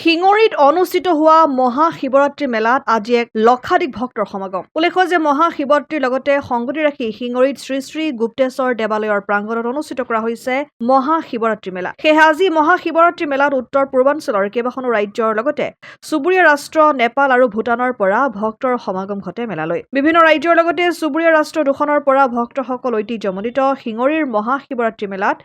শিঙৰিত অনুষ্ঠিত হোৱা মহাশিৱৰাত্ৰি মেলাত আজি এক লক্ষাধিক ভক্তৰ সমাগম। উল্লেখ্য যে মহাশিৱৰাত্ৰিৰ লগতে সংগতি ৰাখি শিঙৰিত শ্ৰী শ্ৰী গুপ্তেশ্বৰ দেৱালয়ৰ প্ৰাংগণত অনুষ্ঠিত কৰা হৈছে মহাশিৱৰাত্ৰি মেলা। সেয়ে আজি মহাশিৱৰাত্ৰি মেলাত উত্তৰ পূৰ্বাঞ্চলৰ কেইবাখনো ৰাজ্যৰ লগতে চুবুৰীয়া ৰাষ্ট্ৰ নেপাল আৰু ভূটানৰ পৰা ভক্তৰ সমাগম ঘটে মেলালৈ। বিভিন্ন ৰাজ্যৰ লগতে চুবুৰীয়া ৰাষ্ট্ৰ দুখনৰ পৰা ভক্তসকল ঐতিহ্যমণ্ডিত শিঙৰিৰ মহাশিৱৰাত্ৰি মেলাত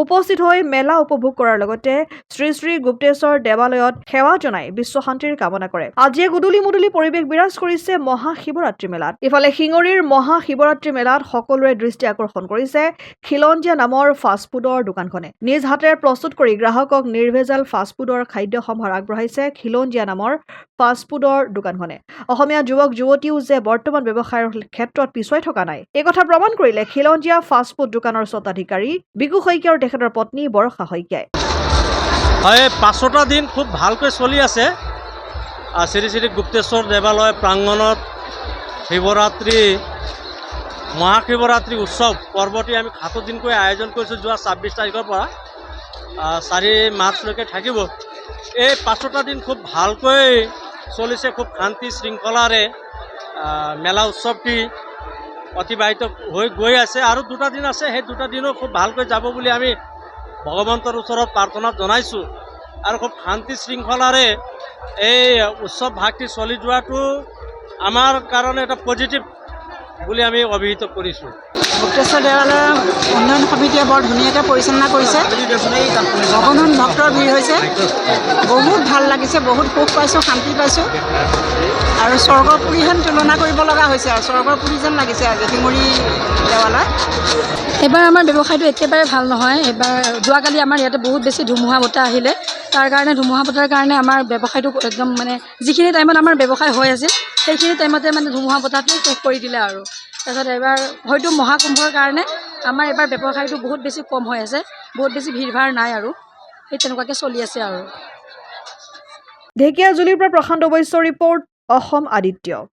উপস্থিত হৈ মেলা উপভোগ কৰাৰ লগতে শ্ৰী শ্ৰী গুপ্তেশ্বৰ দেৱালয়ত সেৱা জনাই বিশ্ব শান্তিৰ কামনা কৰে। আজি এক উদুলি মুদুলি পৰিৱেশ বিৰাজ কৰিছে মহাশিৱৰাত্ৰি মেলাত। ইফালে শিঙৰিৰ মহাশিৱৰাত্ৰি মেলাত সকলোৰে দৃষ্টি আকৰ্ষণ কৰিছে খিলঞ্জীয়া নামৰ ফাষ্টফুডৰ দোকানখনে। নিজ হাতেৰে প্ৰস্তুত কৰি গ্ৰাহকক নিৰ্ভেজাল ফাষ্টফুডৰ খাদ্য সম্ভাৰ আগবঢ়াইছে খিলঞ্জীয়া নামৰ ফাষ্টফুডৰ দোকানখনে। অসমীয়া যুৱক যুৱতীও যে বৰ্তমান ব্যৱসায়ৰ ক্ষেত্ৰত পিছুৱাই থকা নাই, এই কথা প্ৰমাণ কৰিলে খিলঞ্জীয়া ফাষ্টফুড দোকানৰ স্বত্বাধিকাৰী বিকু শইকীয়া আৰু তেখেতৰ পত্নী বৰষা শইকীয়াই। হয়, 5টা দিন খুব ভালকৈ চলি আছে। শ্ৰী শ্ৰী গুপ্তেশ্বৰ দেৱালয় প্ৰাংগণত মহাশিৱৰাত্ৰি উৎসৱ পৰ্বটি আমি 7 দিনকৈ আয়োজন কৰিছোঁ। যোৱা 26 তাৰিখৰ পৰা 4 মাৰ্চলৈকে থাকিব। এই 5টা দিন খুব ভালকৈ চলিছে, খুব শান্তি শৃংখলাৰে মেলা উৎসৱটি অতিবাহিত হৈ গৈ আছে আৰু 2টা দিন আছে। সেই 2টা দিনো খুব ভালকৈ যাব বুলি আমি ভগৱন্তৰ ওচৰত প্ৰাৰ্থনা জনাইছোঁ আৰু খুব শান্তি শৃংখলাৰে এই উৎসৱ ভাগটি চলি যোৱাটো আমাৰ কাৰণে এটা পজিটিভ বুলি আমি অভিহিত কৰিছোঁ। গুপ্তেশ্বৰ দেৱালয় উন্নয়ন সমিতিয়ে বৰ ধুনীয়াকৈ পৰিচালনা কৰিছে। অগণন ভক্তৰ ভিৰ হৈছে, বহুত ভাল লাগিছে, বহুত সুখ পাইছোঁ, শান্তি পাইছোঁ আৰু স্বৰ্গপুৰী যেন তুলনা কৰিব লগা হৈছে আৰু স্বৰ্গপুৰী যেন লাগিছে আজি শিঙৰি দেৱালয়। এইবাৰ আমাৰ ব্যৱসায়টো একেবাৰে ভাল নহয়। এইবাৰ যোৱাকালি আমাৰ ইয়াতে বহুত বেছি ধুমুহা বতাহ আহিলে, তাৰ কাৰণে ধুমুহা বতাহৰ কাৰণে আমাৰ ব্যৱসায়টো একদম যিখিনি টাইমত আমাৰ ব্যৱসায় হৈ আছিল সেইখিনি টাইমতে ধুমুহা বতাহটোৱে শেষ কৰি দিলে আৰু তাৰপিছত এইবাৰ হয়তো মহাকুম্ভৰ কাৰণে আমাৰ এইবাৰ ব্যৱসায়টো বহুত বেছি কম হৈ আছে, বহুত বেছি ভিৰ ভাৰ নাই আৰু সেই তেনেকুৱাকৈ চলি আছে আৰু। ঢেকীয়াজুলিৰ পৰা প্ৰশান্ত বৈশ্যৰ ৰিপৰ্ট, অসম আদিত্য।